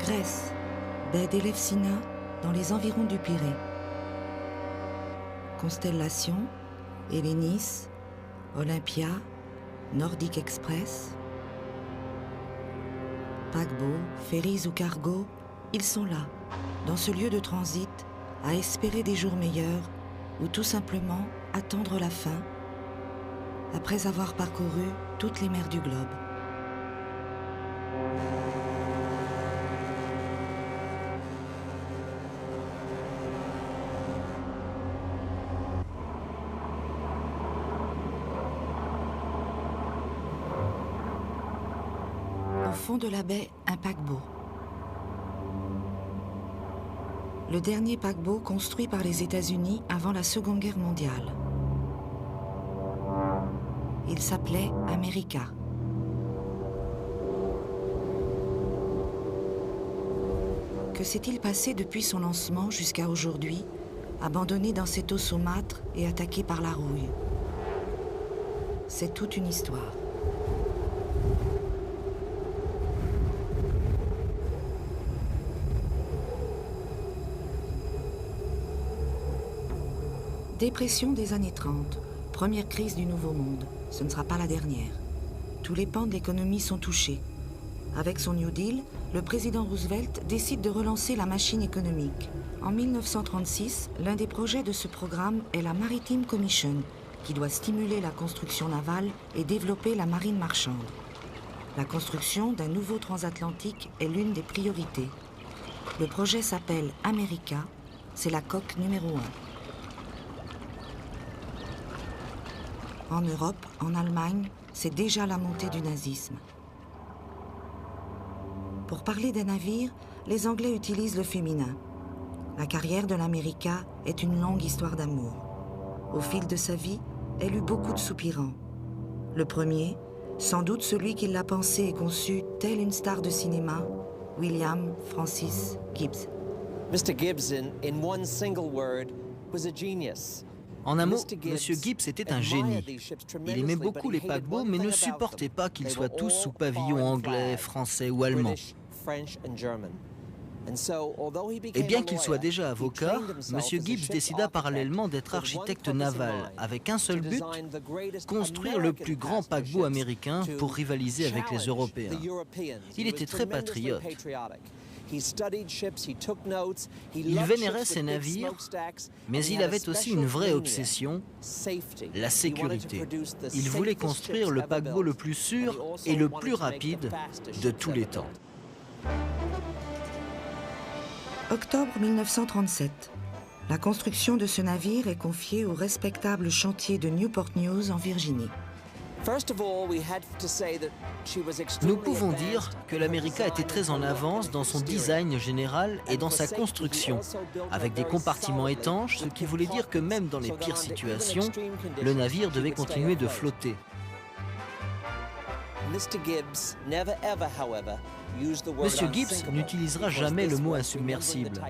Grèce, baie d'Elefsina, dans les environs du Pirée. Constellation, Hélénis, Olympia, Nordic Express. Paquebots, ferries ou cargos, ils sont là, dans ce lieu de transit, à espérer des jours meilleurs ou tout simplement attendre la fin, après avoir parcouru toutes les mers du globe. Au fond de la baie, un paquebot. Le dernier paquebot construit par les États-Unis avant la Seconde Guerre mondiale. Il s'appelait America. Que s'est-il passé depuis son lancement jusqu'à aujourd'hui, abandonné dans cette eau saumâtre et attaqué par la rouille? C'est toute une histoire. Dépression des années 30, première crise du Nouveau Monde. Ce ne sera pas la dernière. Tous les pans de l'économie sont touchés. Avec son New Deal, le président Roosevelt décide de relancer la machine économique. En 1936, l'un des projets de ce programme est la Maritime Commission, qui doit stimuler la construction navale et développer la marine marchande. La construction d'un nouveau transatlantique est l'une des priorités. Le projet s'appelle America, c'est la coque numéro 1. En Europe, en Allemagne, c'est déjà la montée du nazisme. Pour parler des navires, les Anglais utilisent le féminin. La carrière de l'America est une longue histoire d'amour. Au fil de sa vie, elle eut beaucoup de soupirants. Le premier, sans doute celui qui l'a pensé et conçu telle une star de cinéma, William Francis Gibbs. Mr. Gibbs, in one single word, was a genius. En un mot, M. Gibbs était un génie. Il aimait beaucoup les paquebots, mais ne supportait pas qu'ils soient tous sous pavillon anglais, français ou allemand. Et bien qu'il soit déjà avocat, M. Gibbs décida parallèlement d'être architecte naval, avec un seul but, construire le plus grand paquebot américain pour rivaliser avec les Européens. Il était très patriote. Il vénérait ses navires, mais il avait aussi une vraie obsession, la sécurité. Il voulait construire le paquebot le plus sûr et le plus rapide de tous les temps. Octobre 1937. La construction de ce navire est confiée au respectable chantier de Newport News en Virginie. Nous pouvons dire que l'America était très en avance dans son design général et dans sa construction, avec des compartiments étanches, ce qui voulait dire que même dans les pires situations, le navire devait continuer de flotter. Monsieur Gibbs n'utilisera jamais le mot insubmersible.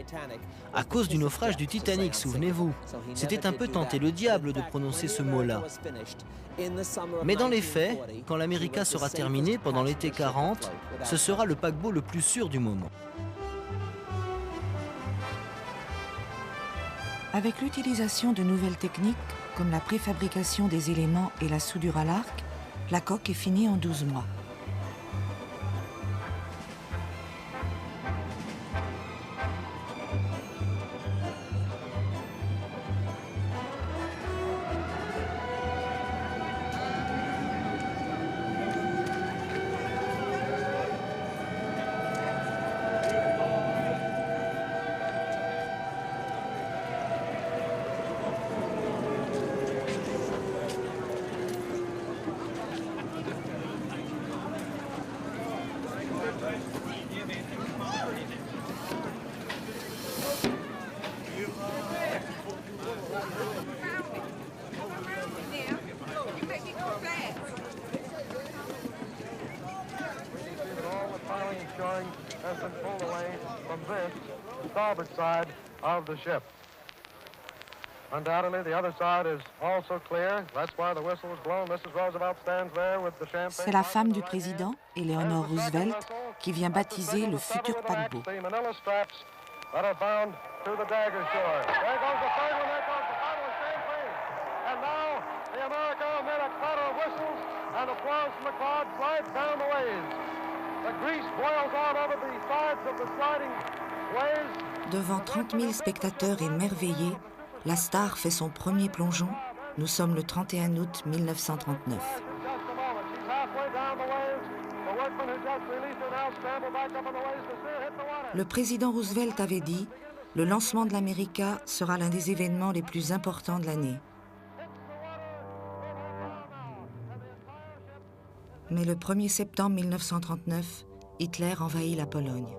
À cause du naufrage du Titanic, souvenez-vous, c'était un peu tenter le diable de prononcer ce mot-là. Mais dans les faits, quand l'America sera terminée pendant l'été 40, ce sera le paquebot le plus sûr du moment. Avec l'utilisation de nouvelles techniques, comme la préfabrication des éléments et la soudure à l'arc, la coque est finie en 12 mois. Starboard side of the ship. C'est la femme du président, Eleanor Roosevelt, qui vient baptiser le futur paquebot. Devant 30 000 spectateurs émerveillés, la star fait son premier plongeon. Nous sommes le 31 août 1939. Le président Roosevelt avait dit « Le lancement de l'America sera l'un des événements les plus importants de l'année ». Mais le 1er septembre 1939, Hitler envahit la Pologne.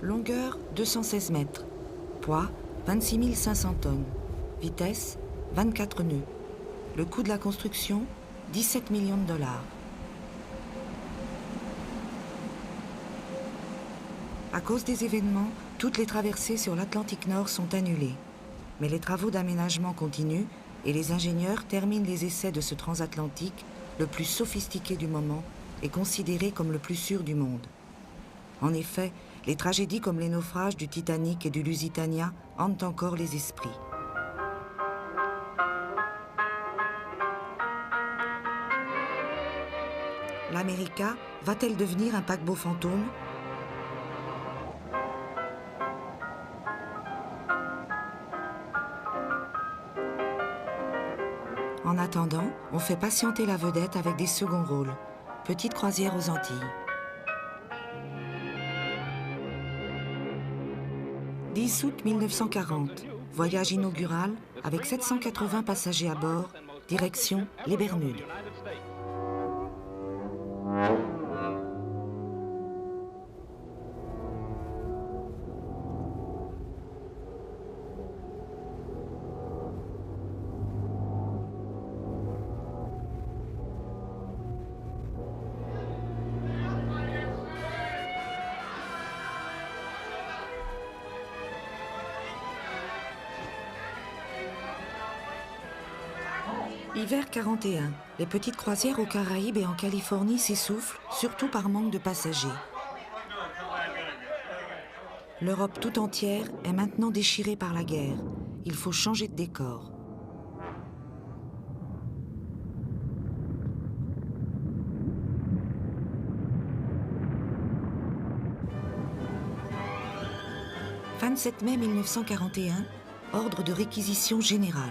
Longueur 216 mètres, poids 26 500 tonnes, vitesse 24 nœuds. Le coût de la construction 17 millions de dollars. À cause des événements, toutes les traversées sur l'Atlantique Nord sont annulées. Mais les travaux d'aménagement continuent et les ingénieurs terminent les essais de ce transatlantique, le plus sophistiqué du moment et considéré comme le plus sûr du monde. En effet, les tragédies comme les naufrages du Titanic et du Lusitania hantent encore les esprits. L'America va-t-elle devenir un paquebot fantôme ? En attendant, on fait patienter la vedette avec des seconds rôles. Petite croisière aux Antilles. 10 août 1940, voyage inaugural avec 780 passagers à bord, direction les Bermudes. Hiver 41, les petites croisières aux Caraïbes et en Californie s'essoufflent, surtout par manque de passagers. L'Europe tout entière est maintenant déchirée par la guerre. Il faut changer de décor. « 27 mai 1941, ordre de réquisition générale.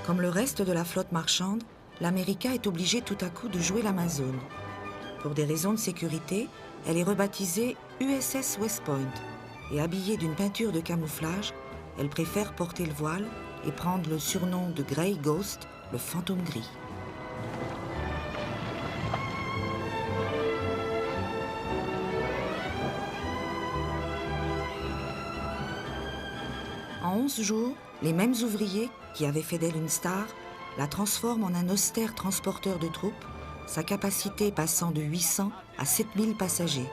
Comme le reste de la flotte marchande, l'America est obligée tout à coup de jouer l'Amazone. Pour des raisons de sécurité, elle est rebaptisée USS West Point et habillée d'une peinture de camouflage, elle préfère porter le voile et prendre le surnom de Grey Ghost, le fantôme gris. En 11 jours, les mêmes ouvriers qui avaient fait d'elle une star la transforment en un austère transporteur de troupes, sa capacité passant de 800 à 7000 passagers.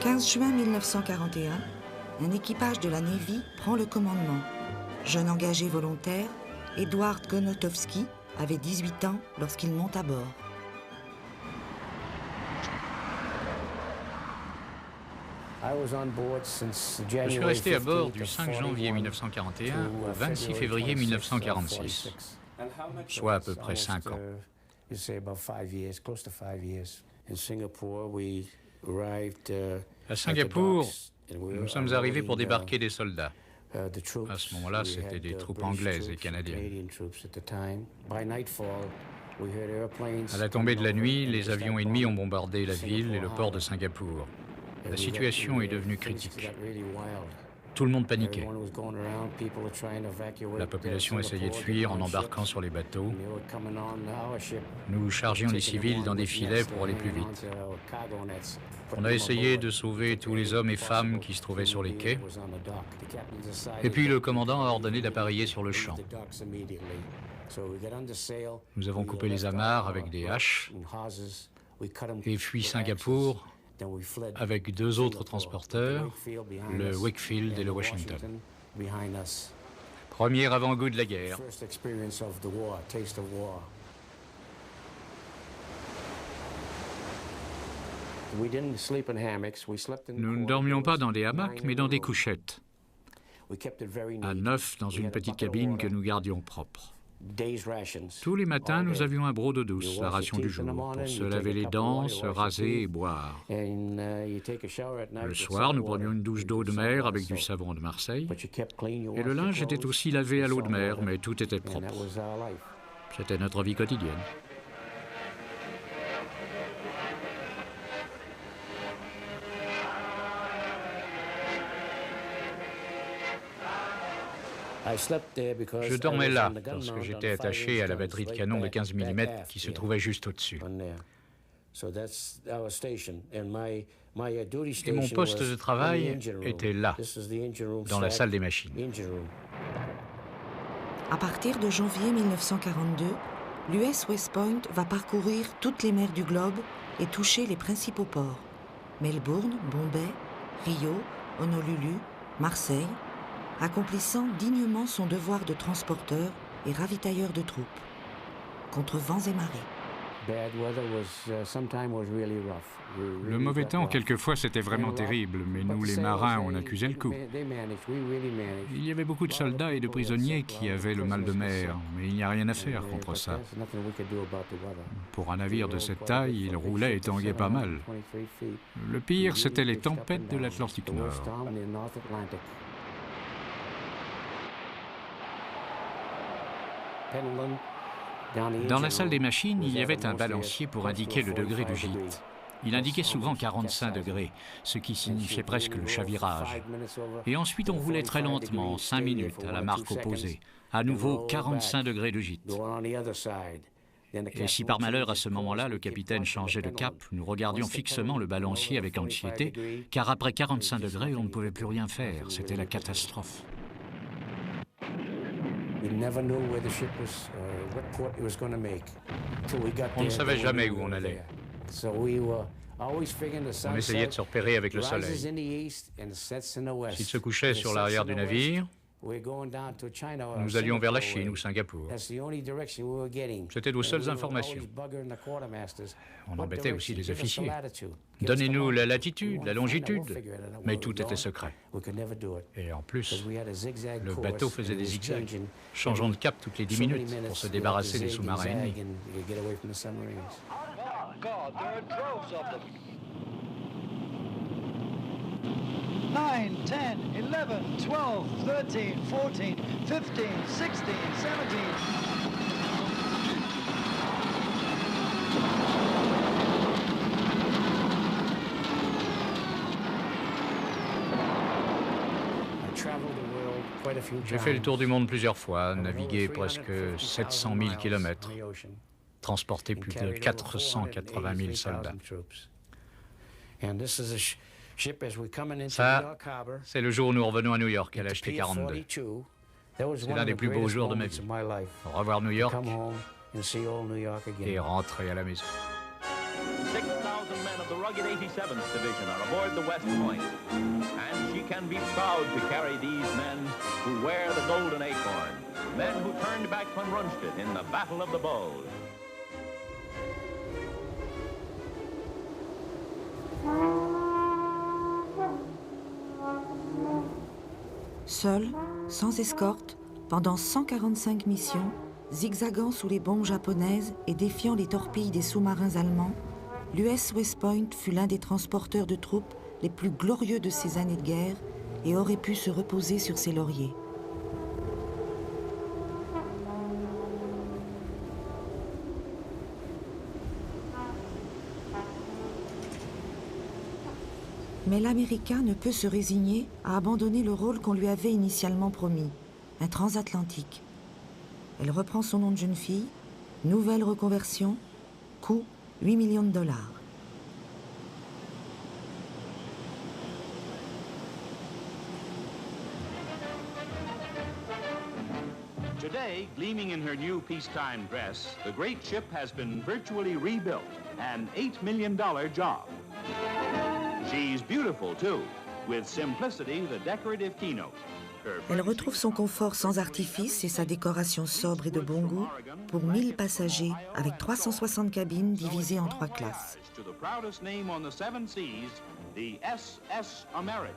« 15 juin 1941, un équipage de la Navy prend le commandement. Jeune engagé volontaire, Edward Gonotowski avait 18 ans lorsqu'il monte à bord. Je suis resté à bord du 5 janvier 1941 au 26 février 1946, soit à peu près 5 ans. À Singapour, nous sommes arrivés pour débarquer des soldats. À ce moment-là, c'était des troupes anglaises et canadiennes. À la tombée de la nuit, les avions ennemis ont bombardé la ville et le port de Singapour. La situation est devenue critique. Tout le monde paniquait. La population essayait de fuir en embarquant sur les bateaux. Nous chargions les civils dans des filets pour aller plus vite. On a essayé de sauver tous les hommes et femmes qui se trouvaient sur les quais. Et puis le commandant a ordonné d'appareiller sur le champ. Nous avons coupé les amarres avec des haches et fui Singapour avec 2 autres transporteurs, le Wakefield et le Washington. Premier avant-goût de la guerre. Nous ne dormions pas dans des hamacs, mais dans des couchettes, à 9 dans une petite cabine que nous gardions propre. Tous les matins, nous avions un broc d'eau douce, la ration du jour, pour se laver les dents, se raser et boire. Le soir, nous prenions une douche d'eau de mer avec du savon de Marseille. Et le linge était aussi lavé à l'eau de mer, mais tout était propre. C'était notre vie quotidienne. Je dormais là parce que j'étais attaché à la batterie de canon de 15 mm qui se trouvait juste au-dessus. Et mon poste de travail était là, dans la salle des machines. À partir de janvier 1942, l'US West Point va parcourir toutes les mers du globe et toucher les principaux ports. Melbourne, Bombay, Rio, Honolulu, Marseille, accomplissant dignement son devoir de transporteur et ravitailleur de troupes, contre vents et marées. Le mauvais temps, quelquefois, c'était vraiment terrible, mais nous, les marins, on accusait le coup. Il y avait beaucoup de soldats et de prisonniers qui avaient le mal de mer, mais il n'y a rien à faire contre ça. Pour un navire de cette taille, il roulait et tanguait pas mal. Le pire, c'était les tempêtes de l'Atlantique Nord. Dans la salle des machines, il y avait un balancier pour indiquer le degré du gîte. Il indiquait souvent 45 degrés, ce qui signifiait presque le chavirage. Et ensuite, on roulait très lentement, 5 minutes, à la marque opposée. À nouveau, 45 degrés de gîte. Et si par malheur, à ce moment-là, le capitaine changeait de cap, nous regardions fixement le balancier avec anxiété, car après 45 degrés, on ne pouvait plus rien faire. C'était la catastrophe. On ne savait jamais où on allait. On essayait de se repérer avec le soleil. S'il se couchait sur l'arrière du navire, nous allions vers la Chine ou Singapour. C'était nos seules informations. On embêtait aussi les officiers. Donnez-nous la latitude, la longitude, mais tout était secret. Et en plus, le bateau faisait des zigzags, changeant de cap toutes les 10 minutes pour se débarrasser des sous-marins ennemis. 9, 10, 11, 12, 13, 14, 15, 16, 17. J'ai fait le tour du monde plusieurs fois, navigué presque 700 000 kilomètres, transporté plus de 480 000 soldats. Ça, c'est le jour où nous revenons à New York, à l'HT 42. C'est l'un des plus beaux jours de ma vie. Revoir New York et rentrer à la maison. 6,000 men of the rugged 87th Division are aboard the West Point, and she can be proud to carry these men who wear the golden acorn, men who turned back von Rundstedt in the Battle of the Bulge. Seul, sans escorte, pendant 145 missions, zigzagant sous les bombes japonaises et défiant les torpilles des sous-marins allemands, l'US West Point fut l'un des transporteurs de troupes les plus glorieux de ces années de guerre et aurait pu se reposer sur ses lauriers. Mais l'América ne peut se résigner à abandonner le rôle qu'on lui avait initialement promis, un transatlantique. Elle reprend son nom de jeune fille, nouvelle reconversion, coût 8 millions de dollars. Today, gleaming in her new peacetime dress, the great ship has been virtually rebuilt, an $8 million job. She's beautiful, too, with simplicity the decorative keynote. Elle retrouve son confort sans artifice et sa décoration sobre et de bon goût pour 1000 passagers avec 360 cabines divisées en 3 classes. To the proudest name on the 7 seas, the SS America.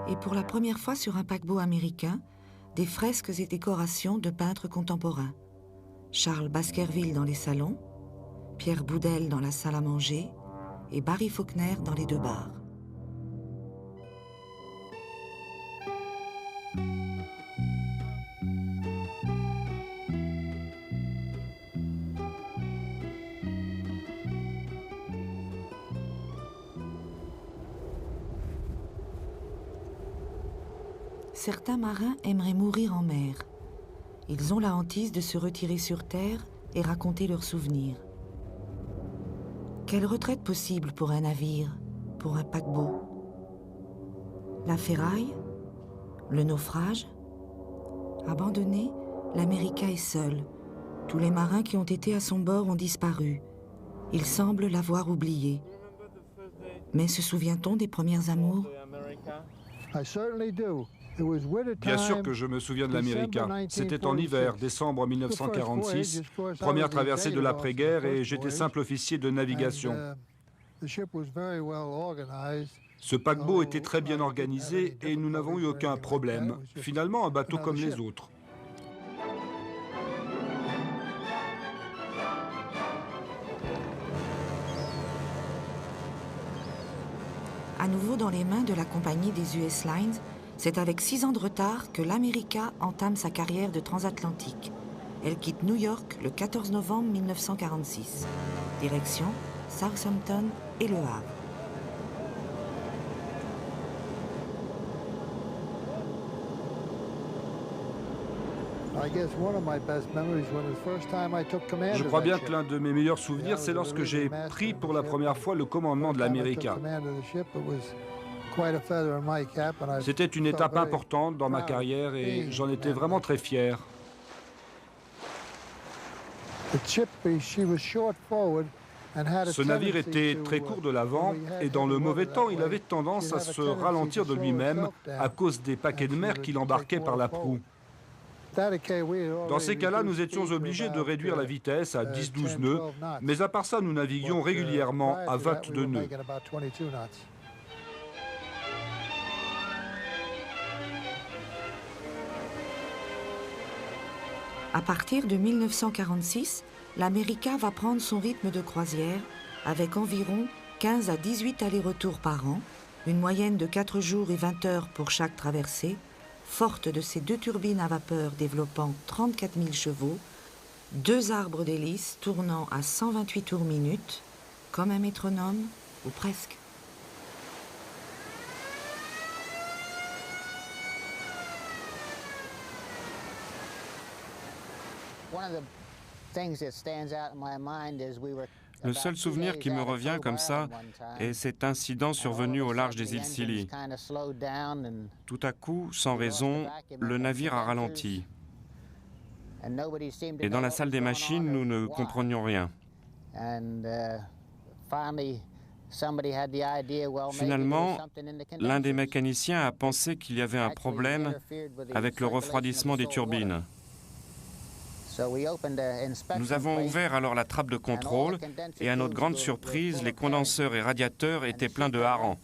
Et pour la première fois sur un paquebot américain, des fresques et décorations de peintres contemporains. Charles Baskerville dans les salons, Pierre Boudel dans la salle à manger et Barry Faulkner dans les 2 bars. Certains marins aimeraient mourir en mer. Ils ont la hantise de se retirer sur terre et raconter leurs souvenirs. Quelle retraite possible pour un navire, pour un paquebot? La ferraille? Le naufrage? Abandonné, l'América est seul. Tous les marins qui ont été à son bord ont disparu. Il semble l'avoir oublié. Mais se souvient-on des premières amours? Bien sûr que je me souviens de l'América. C'était en hiver, décembre 1946, première traversée de l'après-guerre et j'étais simple officier de navigation. Ce paquebot était très bien organisé et nous n'avons eu aucun problème. Finalement, un bateau comme les autres. À nouveau dans les mains de la compagnie des US Lines, c'est avec 6 ans de retard que l'América entame sa carrière de transatlantique. Elle quitte New York le 14 novembre 1946. Direction Southampton et Le Havre. Je crois bien que l'un de mes meilleurs souvenirs, c'est lorsque j'ai pris pour la première fois le commandement de l'América. C'était une étape importante dans ma carrière et j'en étais vraiment très fier. Ce navire était très court de l'avant et dans le mauvais temps, il avait tendance à se ralentir de lui-même à cause des paquets de mer qu'il embarquait par la proue. Dans ces cas-là, nous étions obligés de réduire la vitesse à 10-12 nœuds, mais à part ça, nous naviguions régulièrement à 22 nœuds. À partir de 1946, l'América va prendre son rythme de croisière avec environ 15 à 18 allers-retours par an, une moyenne de 4 jours et 20 heures pour chaque traversée, forte de ses 2 turbines à vapeur développant 34 000 chevaux, 2 arbres d'hélice tournant à 128 tours minute, comme un métronome, ou presque. Le seul souvenir qui me revient comme ça est cet incident survenu au large des îles Scilly. Tout à coup, sans raison, le navire a ralenti. Et dans la salle des machines, nous ne comprenions rien. Finalement, l'un des mécaniciens a pensé qu'il y avait un problème avec le refroidissement des turbines. Nous avons ouvert alors la trappe de contrôle et à notre grande surprise, les condenseurs et radiateurs étaient pleins de harengs.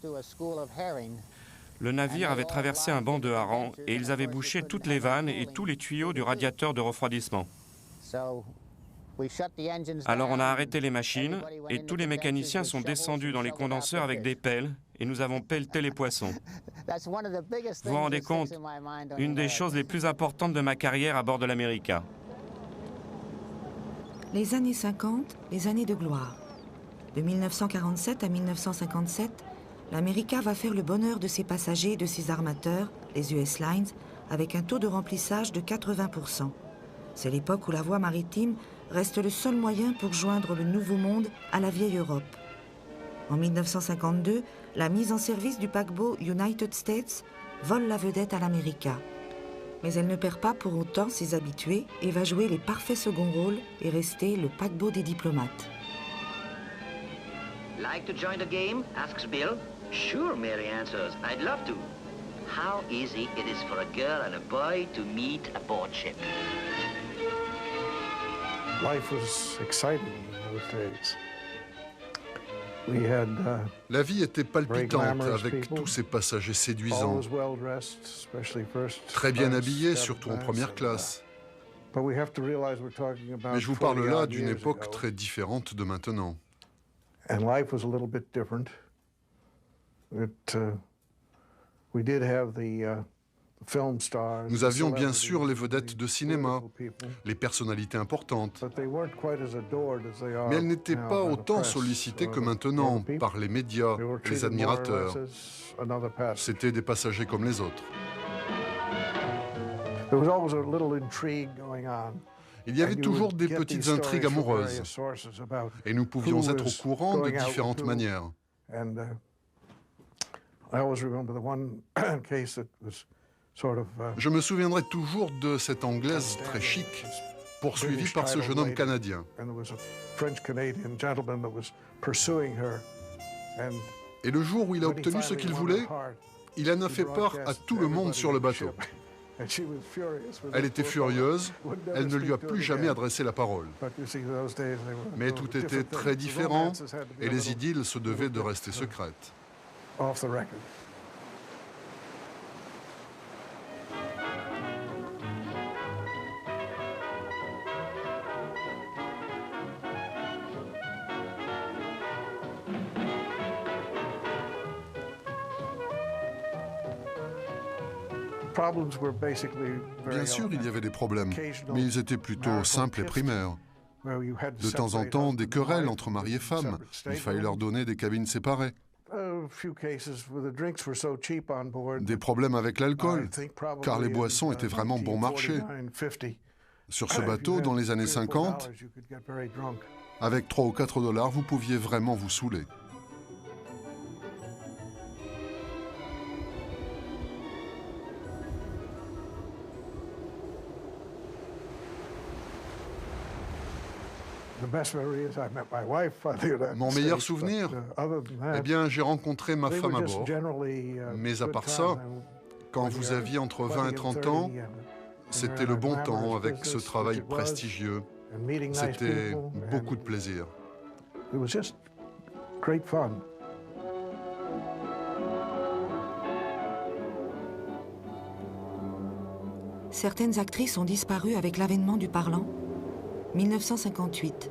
Le navire avait traversé un banc de harengs et ils avaient bouché toutes les vannes et tous les tuyaux du radiateur de refroidissement. Alors on a arrêté les machines et tous les mécaniciens sont descendus dans les condenseurs avec des pelles et nous avons pelleté les poissons. Vous vous rendez compte, une des choses les plus importantes de ma carrière à bord de l'América. Les années 50, les années de gloire. De 1947 à 1957, l'America va faire le bonheur de ses passagers et de ses armateurs, les US Lines, avec un taux de remplissage de 80%. C'est l'époque où la voie maritime reste le seul moyen pour joindre le Nouveau Monde à la vieille Europe. En 1952, la mise en service du paquebot United States vole la vedette à l'America. Mais elle ne perd pas pour autant ses habitués et va jouer les parfaits seconds rôles et rester le paquebot des diplomates. Like to join the game? Asks Bill. Sure, Mary answers. I'd love to. How easy it is for a girl and a boy to meet aboard ship. Life was exciting in those days. La vie était palpitante avec tous ces passagers séduisants, très bien habillés, surtout en première classe. Mais je vous parle là d'une époque très différente de maintenant. Nous avions bien sûr les vedettes de cinéma, les personnalités importantes, mais elles n'étaient pas autant sollicitées que maintenant par les médias, les admirateurs. C'étaient des passagers comme les autres. Il y avait toujours des petites intrigues amoureuses, et nous pouvions être au courant de différentes manières. Je me souviendrai toujours de cette Anglaise très chic, poursuivie par ce jeune homme canadien. Et le jour où il a obtenu ce qu'il voulait, il en a fait part à tout le monde sur le bateau. Elle était furieuse, elle ne lui a plus jamais adressé la parole. Mais tout était très différent et les idylles se devaient de rester secrètes. Bien sûr, il y avait des problèmes, mais ils étaient plutôt simples et primaires. De temps en temps, des querelles entre mari et femme. Il fallait leur donner des cabines séparées. Des problèmes avec l'alcool, car les boissons étaient vraiment bon marché. Sur ce bateau, dans les années 50, avec 3 ou 4 $, vous pouviez vraiment vous saouler. Mon meilleur souvenir, eh bien, j'ai rencontré ma femme à bord. Mais à part ça, quand vous aviez entre 20 et 30 ans, c'était le bon temps avec ce travail prestigieux. C'était beaucoup de plaisir. Certaines actrices ont disparu avec l'avènement du parlant. 1958.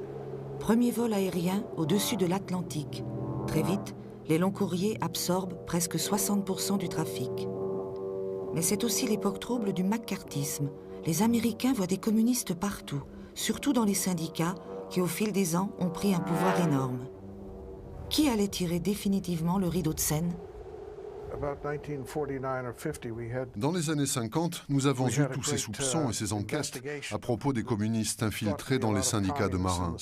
Premier vol aérien au-dessus de l'Atlantique. Très vite, les longs courriers absorbent presque 60% du trafic. Mais c'est aussi l'époque trouble du macartisme. Les Américains voient des communistes partout, surtout dans les syndicats qui, au fil des ans, ont pris un pouvoir énorme. Qui allait tirer définitivement le rideau de scène ? Dans les années 50, nous avons eu tous ces soupçons et ces enquêtes à propos des communistes infiltrés dans les syndicats de marins.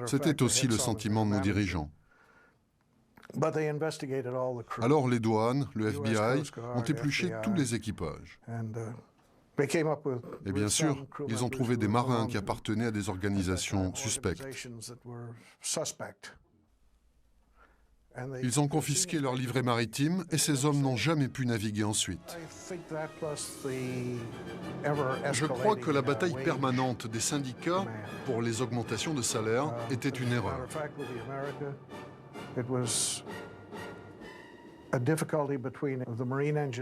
C'était aussi le sentiment de nos dirigeants. Alors les douanes, le FBI ont épluché tous les équipages. Et bien sûr, ils ont trouvé des marins qui appartenaient à des organisations suspectes. Ils ont confisqué leur livret maritime et ces hommes n'ont jamais pu naviguer ensuite. Je crois que la bataille permanente des syndicats pour les augmentations de salaire était une erreur.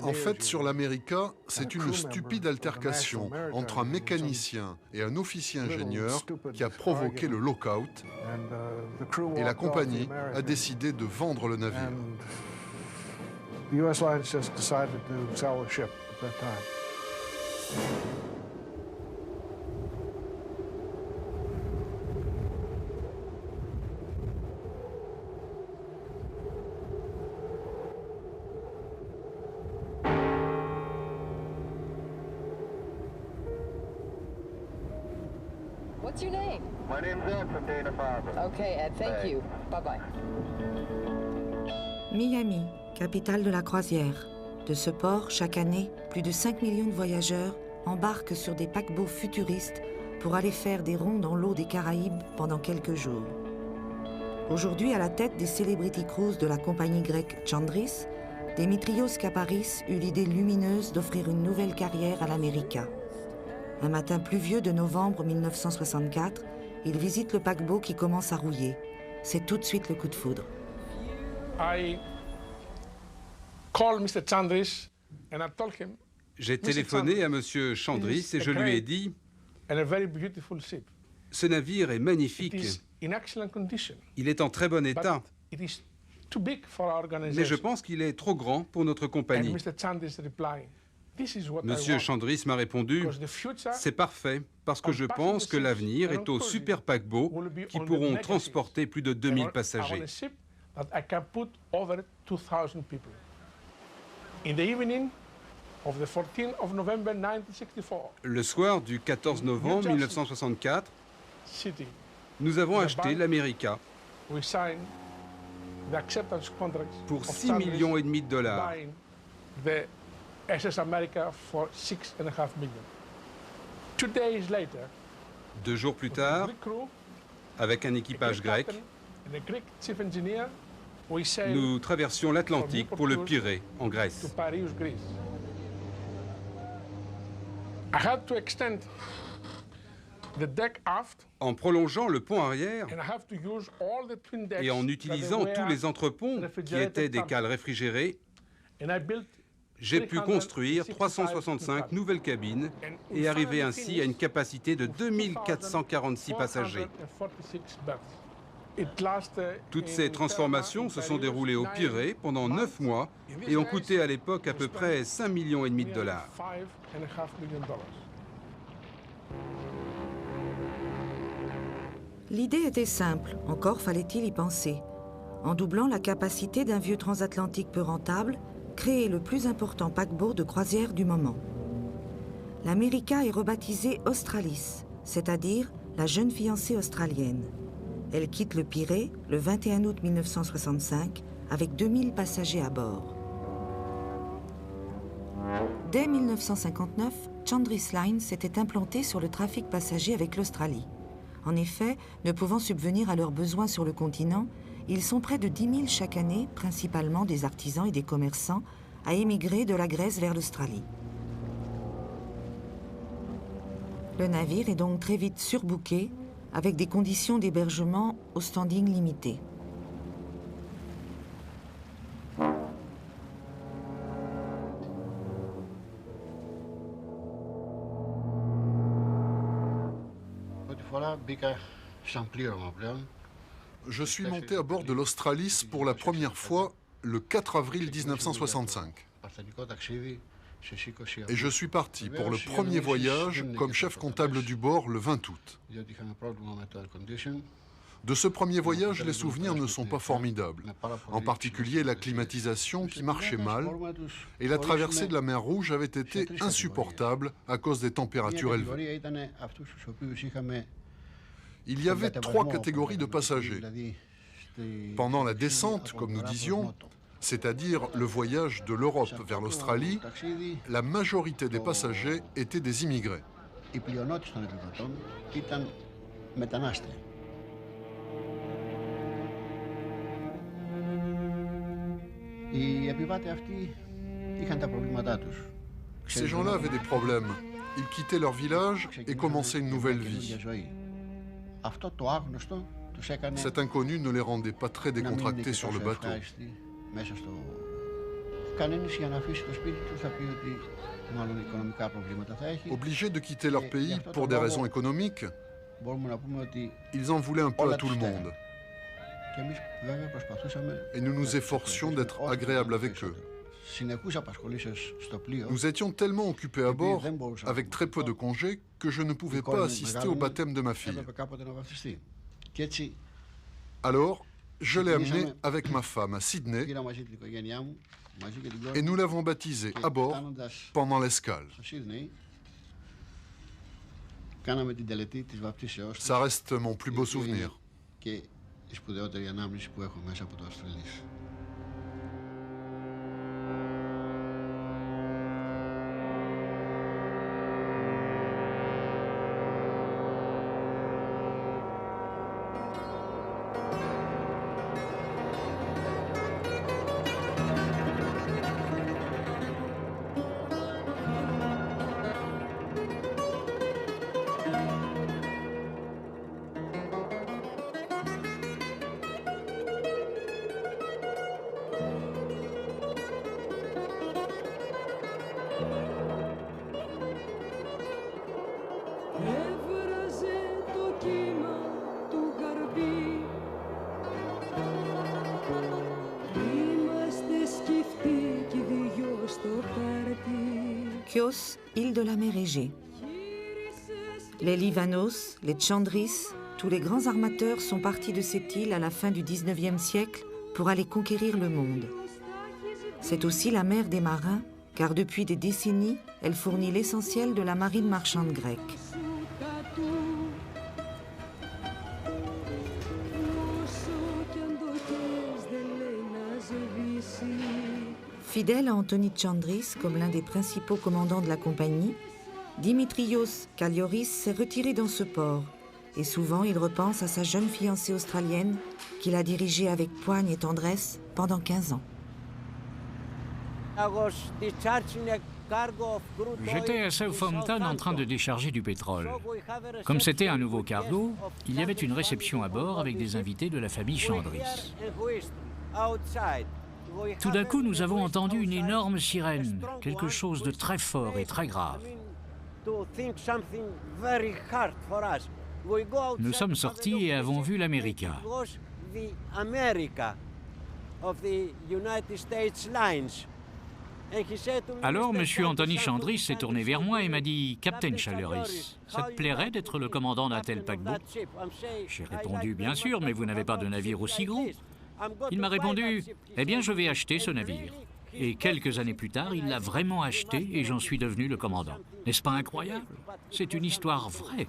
En fait, sur l'America, c'est une stupide altercation entre un mécanicien et un officier ingénieur qui a provoqué le lockout et la compagnie a décidé de vendre le navire. What's your name? My name's Ed from Dana-Farber. Okay, Ed, thank you. Bye-bye. Miami, capitale de la croisière. De ce port, chaque année, plus de 5 millions de voyageurs embarquent sur des paquebots futuristes pour aller faire des ronds dans l'eau des Caraïbes pendant quelques jours. Aujourd'hui, à la tête des Celebrity Cruises de la compagnie grecque Chandris, Dimitrios Kaparis eut l'idée lumineuse d'offrir une nouvelle carrière à l'America. Un matin pluvieux de novembre 1964, il visite le paquebot qui commence à rouiller. C'est tout de suite le coup de foudre. J'ai téléphoné à M. Chandris et je lui ai dit « Ce navire est magnifique. Il est en très bon état. Mais je pense qu'il est trop grand pour notre compagnie. » Monsieur Chandris m'a répondu « C'est parfait, parce que je pense que l'avenir est aux super paquebots qui pourront transporter plus de 2000 passagers. » Le soir du 14 novembre 1964, nous avons acheté l'America pour 6,5 millions de dollars. 2 jours plus tard, avec un équipage grec, nous traversions l'Atlantique pour le Pirée, en Grèce. En prolongeant le pont arrière et en utilisant tous les entreponts qui étaient des cales réfrigérées, j'ai pu construire 365 nouvelles cabines et arriver ainsi à une capacité de 2446 passagers. Toutes ces transformations se sont déroulées au Pirée pendant 9 mois et ont coûté à l'époque à peu près 5,5 millions de dollars. L'idée était simple, encore fallait-il y penser. En doublant la capacité d'un vieux transatlantique peu rentable, créer le plus important paquebot de croisière du moment. L'America est rebaptisée Australis, c'est-à-dire la jeune fiancée australienne. Elle quitte le Pirée le 21 août 1965 avec 2000 passagers à bord. Dès 1959, Chandris Line s'était implanté sur le trafic passager avec l'Australie. En effet, ne pouvant subvenir à leurs besoins sur le continent, ils sont près de 10 000 chaque année, principalement des artisans et des commerçants, à émigrer de la Grèce vers l'Australie. Le navire est donc très vite surbooké, avec des conditions d'hébergement au standing limité. Je suis monté à bord de l'Australis pour la première fois le 4 avril 1965. Et je suis parti pour le premier voyage comme chef comptable du bord le 20 août. De ce premier voyage, les souvenirs ne sont pas formidables, en particulier la climatisation qui marchait mal, et la traversée de la mer Rouge avait été insupportable à cause des températures élevées. Il y avait 3 catégories de passagers. Pendant la descente, comme nous disions, c'est-à-dire le voyage de l'Europe vers l'Australie, la majorité des passagers étaient des immigrés. Ces gens-là avaient des problèmes. Ils quittaient leur village et commençaient une nouvelle vie. Cet inconnu ne les rendait pas très décontractés sur le bateau. Obligés de quitter leur pays pour des raisons économiques, ils en voulaient un peu à tout le monde. Et nous nous efforcions d'être agréables avec eux. Nous étions tellement occupés à bord, avec très peu de congés, que je ne pouvais pas assister au baptême de ma fille. Alors, je l'ai amenée avec ma femme à Sydney et nous l'avons baptisée à bord pendant l'escale. Ça reste mon plus beau souvenir. Chios, île de la mer Égée. Les Livanos, les Tchandris, tous les grands armateurs sont partis de cette île à la fin du 19e siècle pour aller conquérir le monde. C'est aussi la mer des marins, car depuis des décennies, elle fournit l'essentiel de la marine marchande grecque. Fidèle à Anthony Tchandris comme l'un des principaux commandants de la compagnie, Dimitrios Kallioris s'est retiré dans ce port et souvent il repense à sa jeune fiancée australienne qu'il a dirigée avec poigne et tendresse pendant 15 ans. J'étais à Southampton en train de décharger du pétrole. Comme c'était un nouveau cargo, il y avait une réception à bord avec des invités de la famille Chandris. Tout d'un coup, nous avons entendu une énorme sirène, quelque chose de très fort et très grave. Nous sommes sortis et avons vu l'America. Alors, M. Anthony Chandris s'est tourné vers moi et m'a dit « Captain Challeris, ça te plairait d'être le commandant d'un tel paquebot ?» J'ai répondu « Bien sûr, mais vous n'avez pas de navire aussi gros. » Il m'a répondu « Eh bien, je vais acheter ce navire. » Et quelques années plus tard, il l'a vraiment acheté et j'en suis devenu le commandant. N'est-ce pas incroyable? C'est une histoire vraie.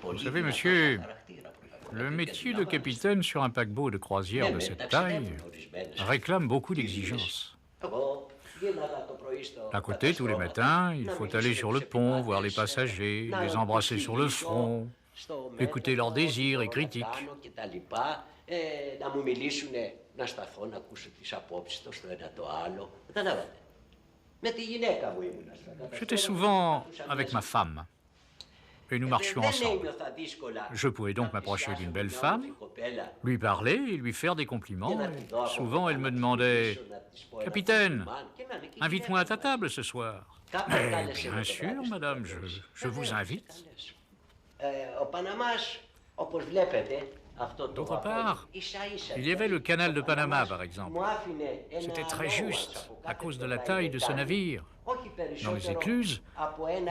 Vous savez, monsieur, le métier de capitaine sur un paquebot de croisière de cette taille réclame beaucoup d'exigences. À côté, tous les matins, il faut aller sur le pont, voir les passagers, les embrasser sur le front, écouter leurs désirs et critiques. J'étais souvent avec ma femme et nous marchions ensemble. Je pouvais donc m'approcher d'une belle femme, lui parler et lui faire des compliments. Et souvent, elle me demandait « Capitaine, invite-moi à ta table ce soir. » Mais bien sûr, madame, je vous invite. D'autre part, il y avait le canal de Panama, par exemple. C'était très juste à cause de la taille de ce navire. Dans les écluses,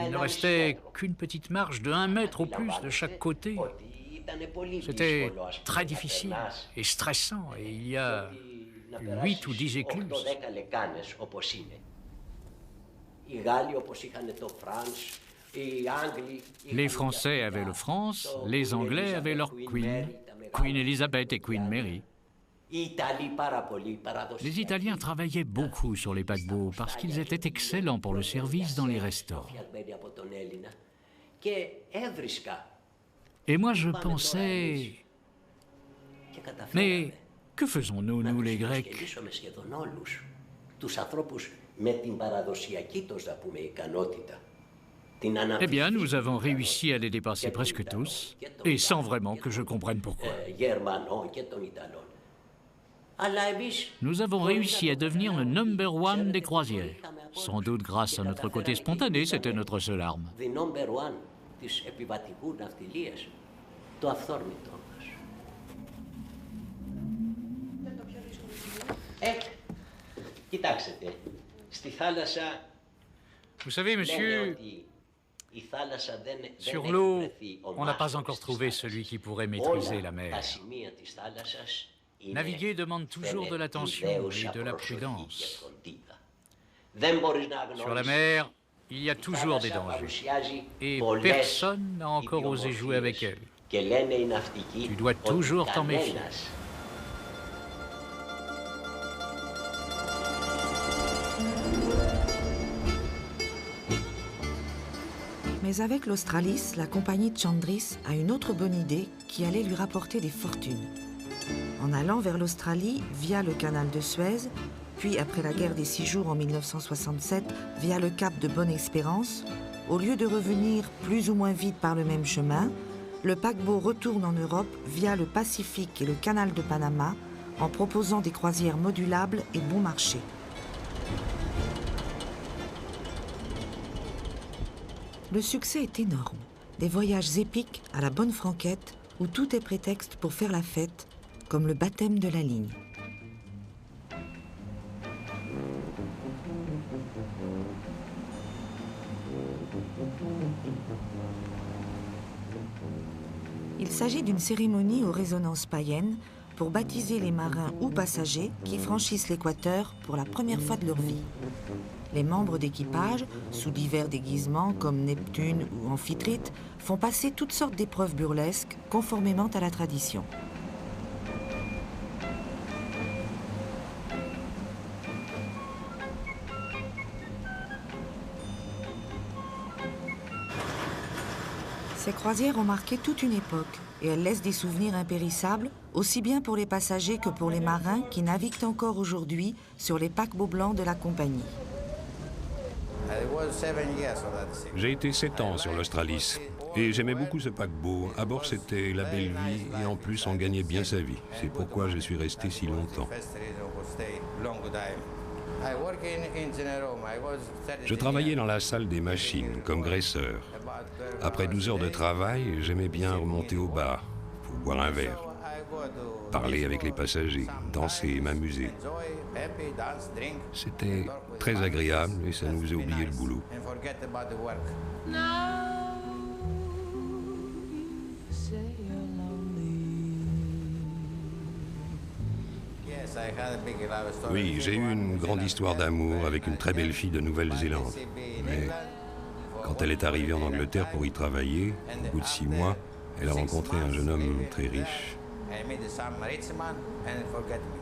il ne restait qu'une petite marge de 1 mètre au plus de chaque côté. C'était très difficile et stressant, et il y a 8 ou 10 écluses. Les Français avaient le France, les Anglais avaient leur Queen, Queen Elizabeth et Queen Mary. Les Italiens travaillaient beaucoup sur les paquebots parce qu'ils étaient excellents pour le service dans les restaurants. Et moi je pensais, mais que faisons-nous, nous les Grecs? Eh bien, nous avons réussi à les dépasser presque tous, et sans vraiment que je comprenne pourquoi. Nous avons réussi à devenir le #1 des croisières. Sans doute grâce à notre côté spontané, c'était notre seule arme. Vous savez, monsieur, sur l'eau, on n'a pas encore trouvé celui qui pourrait maîtriser la mer. Naviguer demande toujours de l'attention et de la prudence. Sur la mer, il y a toujours des dangers. Et personne n'a encore osé jouer avec elle. Tu dois toujours t'en méfier. Mais avec l'Australis, la compagnie de Chandris a une autre bonne idée qui allait lui rapporter des fortunes. En allant vers l'Australie via le canal de Suez, puis après la guerre des 6 jours en 1967 via le cap de Bonne-Espérance, au lieu de revenir plus ou moins vite par le même chemin, le paquebot retourne en Europe via le Pacifique et le canal de Panama en proposant des croisières modulables et bon marché. Le succès est énorme. Des voyages épiques à la bonne franquette où tout est prétexte pour faire la fête, comme le baptême de la ligne. Il s'agit d'une cérémonie aux résonances païennes pour baptiser les marins ou passagers qui franchissent l'équateur pour la première fois de leur vie. Les membres d'équipage, sous divers déguisements comme Neptune ou Amphitrite, font passer toutes sortes d'épreuves burlesques conformément à la tradition. Ces croisières ont marqué toute une époque et elles laissent des souvenirs impérissables, aussi bien pour les passagers que pour les marins qui naviguent encore aujourd'hui sur les paquebots blancs de la compagnie. J'ai été 7 ans sur l'Australis et j'aimais beaucoup ce paquebot. À bord, c'était la belle vie et en plus, on gagnait bien sa vie. C'est pourquoi je suis resté si longtemps. Je travaillais dans la salle des machines comme graisseur. Après 12 heures de travail, j'aimais bien remonter au bar pour boire un verre, parler avec les passagers, danser et m'amuser. C'était très agréable et ça nous faisait oublier le boulot. Oui, j'ai eu une grande histoire d'amour avec une très belle fille de Nouvelle-Zélande. Mais quand elle est arrivée en Angleterre pour y travailler, au bout de 6 mois, elle a rencontré un jeune homme très riche.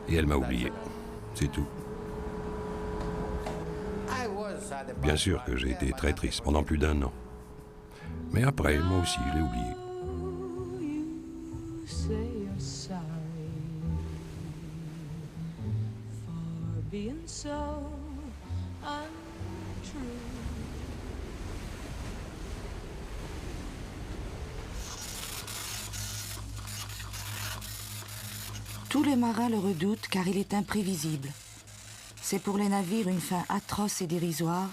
Et elle m'a oublié. C'est tout. Bien sûr que j'ai été très triste pendant plus d'1 an. Mais après, moi aussi, je l'ai oublié. Tous les marins le redoutent car il est imprévisible. C'est pour les navires une fin atroce et dérisoire,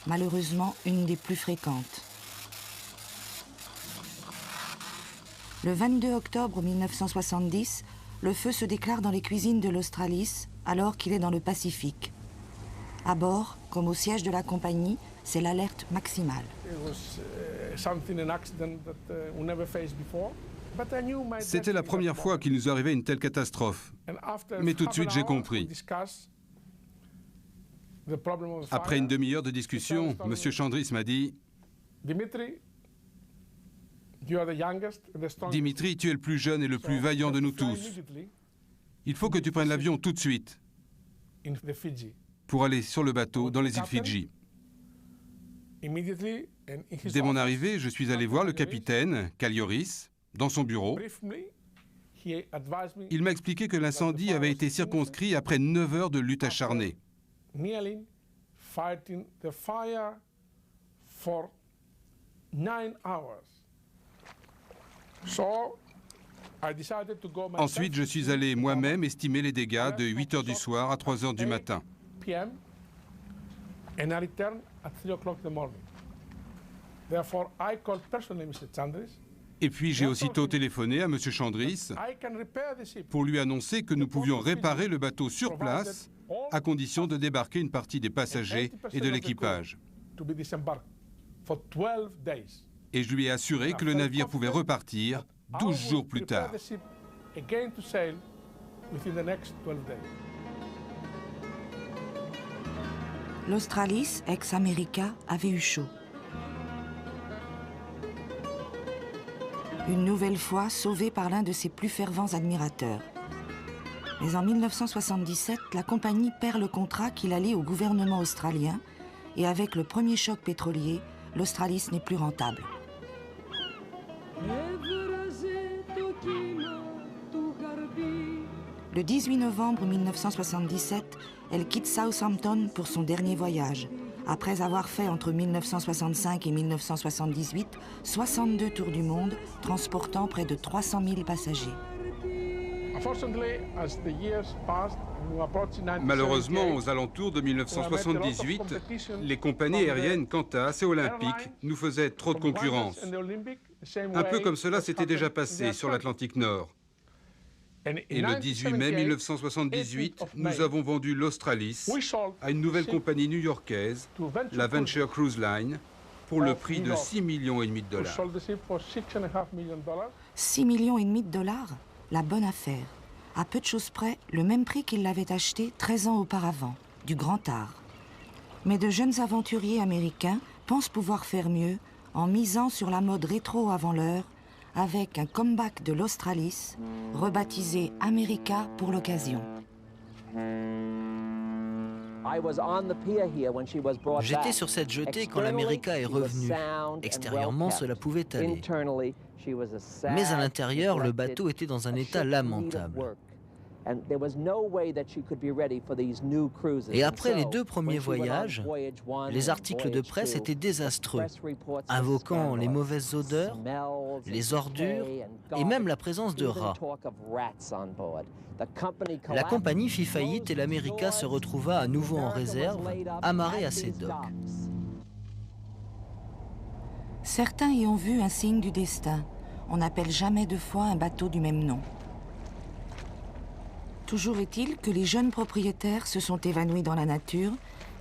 malheureusement une des plus fréquentes. Le 22 octobre 1970, le feu se déclare dans les cuisines de l'Australis alors qu'il est dans le Pacifique. À bord, comme au siège de la compagnie, c'est l'alerte maximale. C'était la première fois qu'il nous arrivait une telle catastrophe. Mais tout de suite, j'ai compris. Après une demi-heure de discussion, M. Chandris m'a dit « Dimitri, tu es le plus jeune et le plus vaillant de nous tous. Il faut que tu prennes l'avion tout de suite pour aller sur le bateau dans les îles Fidji. » Dès mon arrivée, je suis allé voir le capitaine, Kalioris, dans son bureau. Il m'a expliqué que l'incendie avait été circonscrit après 9 heures de lutte acharnée. Ensuite, je suis allé moi-même estimer les dégâts de 8 heures du soir à 3 heures du matin. Et puis j'ai aussitôt téléphoné à M. Chandris pour lui annoncer que nous pouvions réparer le bateau sur place à condition de débarquer une partie des passagers et de l'équipage. Et je lui ai assuré que le navire pouvait repartir 12 jours plus tard. L'Australis, ex-America, avait eu chaud. Une nouvelle fois sauvée par l'un de ses plus fervents admirateurs. Mais en 1977, la compagnie perd le contrat qui la lie au gouvernement australien et avec le premier choc pétrolier, l'Australis n'est plus rentable. Le 18 novembre 1977, elle quitte Southampton pour son dernier voyage, après avoir fait entre 1965 et 1978 62 tours du monde, transportant près de 300 000 passagers. Malheureusement, aux alentours de 1978, les compagnies aériennes Qantas et Olympic nous faisaient trop de concurrence. Un peu comme cela s'était déjà passé sur l'Atlantique Nord. Et le 18 mai 1978, nous avons vendu l'Australis à une nouvelle compagnie new-yorkaise, la Venture Cruise Line, pour le prix de 6,5 millions de dollars. 6,5 millions de dollars? La bonne affaire. À peu de choses près, le même prix qu'il l'avait acheté 13 ans auparavant, du grand art. Mais de jeunes aventuriers américains pensent pouvoir faire mieux en misant sur la mode rétro avant l'heure, avec un comeback de l'Australis, rebaptisé America pour l'occasion. J'étais sur cette jetée quand l'America est revenue. Extérieurement, cela pouvait aller. Mais à l'intérieur, le bateau était dans un état lamentable. Et après les 2 premiers voyages, les articles de presse étaient désastreux, invoquant les mauvaises odeurs, les ordures et même la présence de rats. La compagnie fit faillite et l'America se retrouva à nouveau en réserve, amarrée à ses docks. Certains y ont vu un signe du destin. On n'appelle jamais 2 fois un bateau du même nom. Toujours est-il que les jeunes propriétaires se sont évanouis dans la nature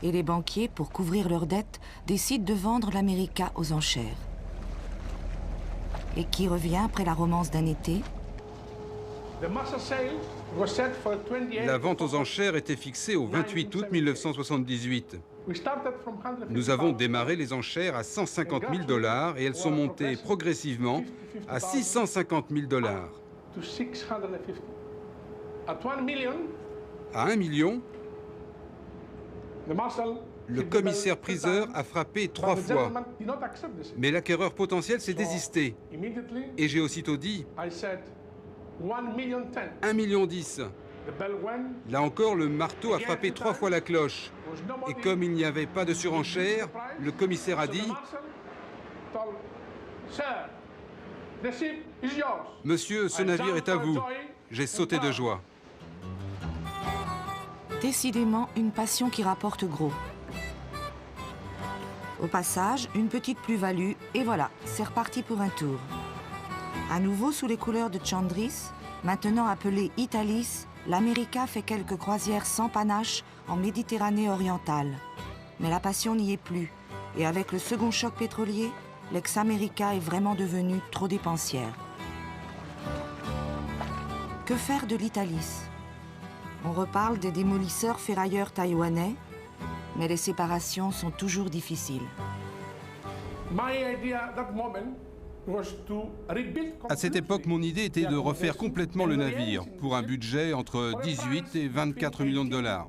et les banquiers, pour couvrir leurs dettes, décident de vendre l'America aux enchères. Et qui revient après la romance d'un été? La vente aux enchères était fixée au 28 août 1978. Nous avons démarré les enchères à 150 000 dollars et elles sont montées progressivement à 650 000 dollars. À 1 million, le commissaire-priseur a frappé 3 fois. Mais l'acquéreur potentiel s'est désisté. Et j'ai aussitôt dit 1,10 million. Là encore, le marteau a frappé 3 fois la cloche. Et comme il n'y avait pas de surenchère, le commissaire a dit « Monsieur, ce navire est à vous. » J'ai sauté de joie. Décidément, une passion qui rapporte gros. Au passage, une petite plus-value, et voilà, c'est reparti pour un tour. À nouveau sous les couleurs de Chandris, maintenant appelée Italis, l'America fait quelques croisières sans panache en Méditerranée orientale. Mais la passion n'y est plus, et avec le second choc pétrolier, l'ex-America est vraiment devenue trop dépensière. Que faire de l'Italis? On reparle des démolisseurs ferrailleurs taïwanais, mais les séparations sont toujours difficiles. À cette époque, mon idée était de refaire complètement le navire pour un budget entre 18 et 24 millions de dollars.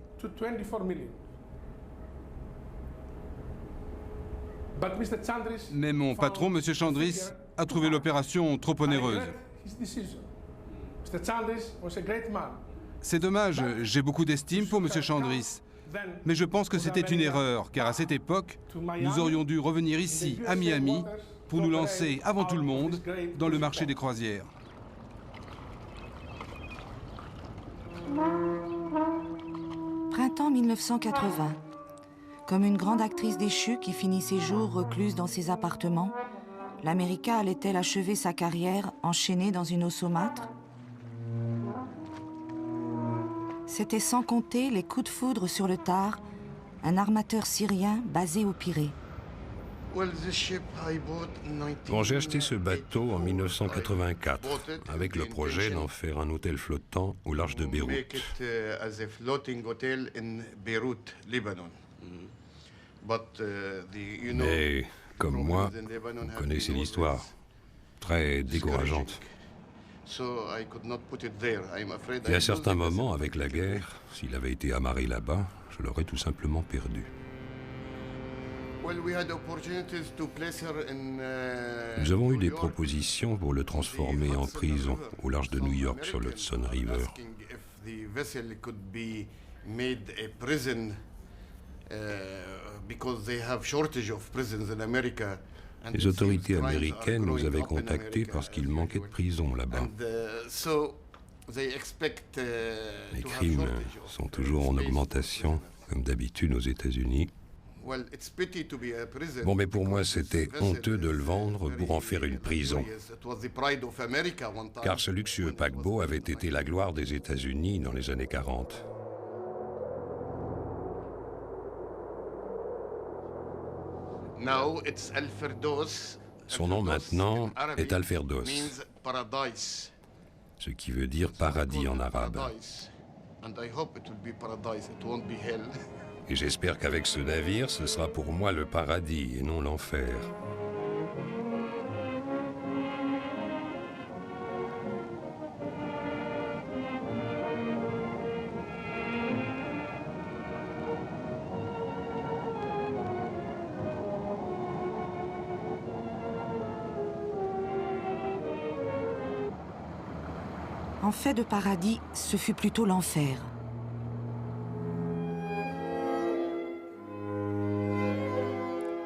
Mais mon patron, M. Chandris, a trouvé l'opération trop onéreuse. C'est dommage, j'ai beaucoup d'estime pour M. Chandris. Mais je pense que c'était une erreur, car à cette époque, nous aurions dû revenir ici, à Miami, pour nous lancer, avant tout le monde, dans le marché des croisières. Printemps 1980. Comme une grande actrice déchue qui finit ses jours recluse dans ses appartements, l'América allait-elle achever sa carrière enchaînée dans une eau saumâtre? C'était sans compter les coups de foudre sur le Tar, un armateur syrien basé au Pirée. Quand j'ai acheté ce bateau en 1984, avec le projet d'en faire un hôtel flottant au large de Beyrouth. Mais, comme moi, vous connaissez l'histoire, très décourageante. Et à certains moments, avec la guerre, s'il avait été amarré là-bas, je l'aurais tout simplement perdu. Nous avons eu des propositions pour le transformer en prison au large de New York sur l'Hudson River. Les autorités américaines nous avaient contactés parce qu'il manquait de prisons là-bas. Les crimes sont toujours en augmentation, comme d'habitude aux États-Unis. Bon, mais pour moi, c'était honteux de le vendre pour en faire une prison. Car ce luxueux paquebot avait été la gloire des États-Unis dans les années 40. Son nom maintenant est Al-Ferdos, ce qui veut dire paradis en arabe. Et j'espère qu'avec ce navire, ce sera pour moi le paradis et non l'enfer. En fait de paradis, ce fut plutôt l'enfer.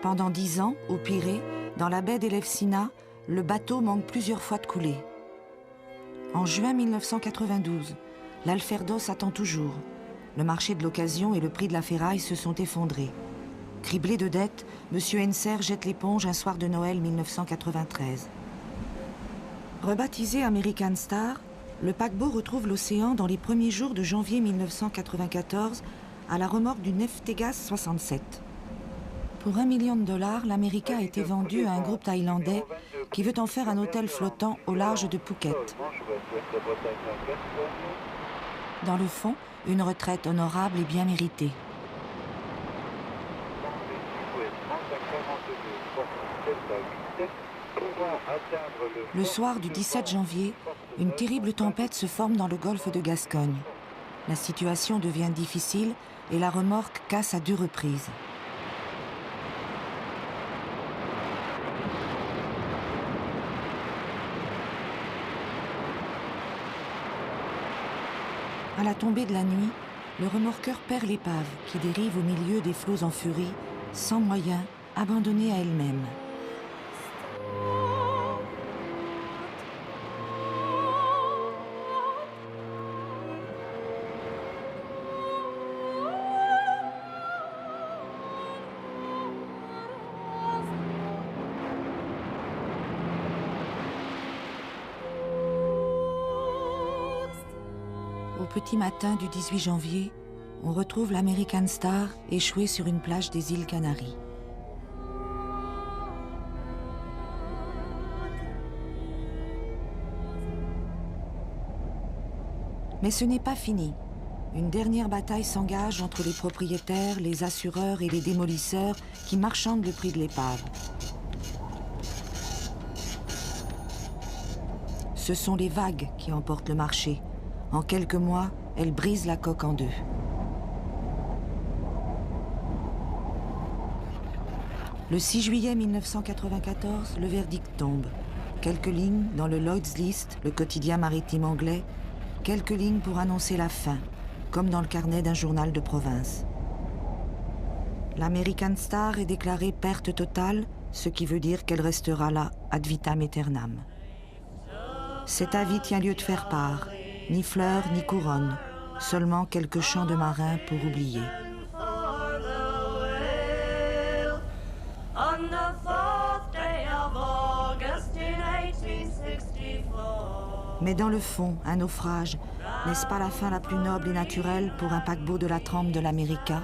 Pendant 10 ans, au Pirée, dans la baie d'Elefsina, le bateau manque plusieurs fois de couler. En juin 1992, l'Al-Ferdos attend toujours. Le marché de l'occasion et le prix de la ferraille se sont effondrés. Criblé de dettes, M. Henser jette l'éponge un soir de Noël 1993. Rebaptisé American Star, le paquebot retrouve l'océan dans les premiers jours de janvier 1994 à la remorque du Neftegas 67. Pour $1 million, l'América a été vendue à un groupe thaïlandais qui veut en faire un hôtel flottant au large de Phuket. Dans le fond, une retraite honorable et bien méritée. Le soir du 17 janvier, une terrible tempête se forme dans le golfe de Gascogne. La situation devient difficile et la remorque casse à 2 reprises. À la tombée de la nuit, le remorqueur perd l'épave qui dérive au milieu des flots en furie, sans moyens, abandonnée à elle-même. Au petit matin du 18 janvier, on retrouve l'American Star échouée sur une plage des îles Canaries. Mais ce n'est pas fini. Une dernière bataille s'engage entre les propriétaires, les assureurs et les démolisseurs qui marchandent le prix de l'épave. Ce sont les vagues qui emportent le marché. En quelques mois, elles brisent la coque en 2. Le 6 juillet 1994, le verdict tombe. Quelques lignes dans le Lloyd's List, le quotidien maritime anglais, quelques lignes pour annoncer la fin, comme dans le carnet d'un journal de province. L'American Star est déclarée perte totale, ce qui veut dire qu'elle restera là ad vitam aeternam. Cet avis tient lieu de faire part. Ni fleurs, ni couronne, seulement quelques chants de marins pour oublier. On the 4th day of August. Mais dans le fond, un naufrage, n'est-ce pas la fin la plus noble et naturelle pour un paquebot de la trempe de l'América ?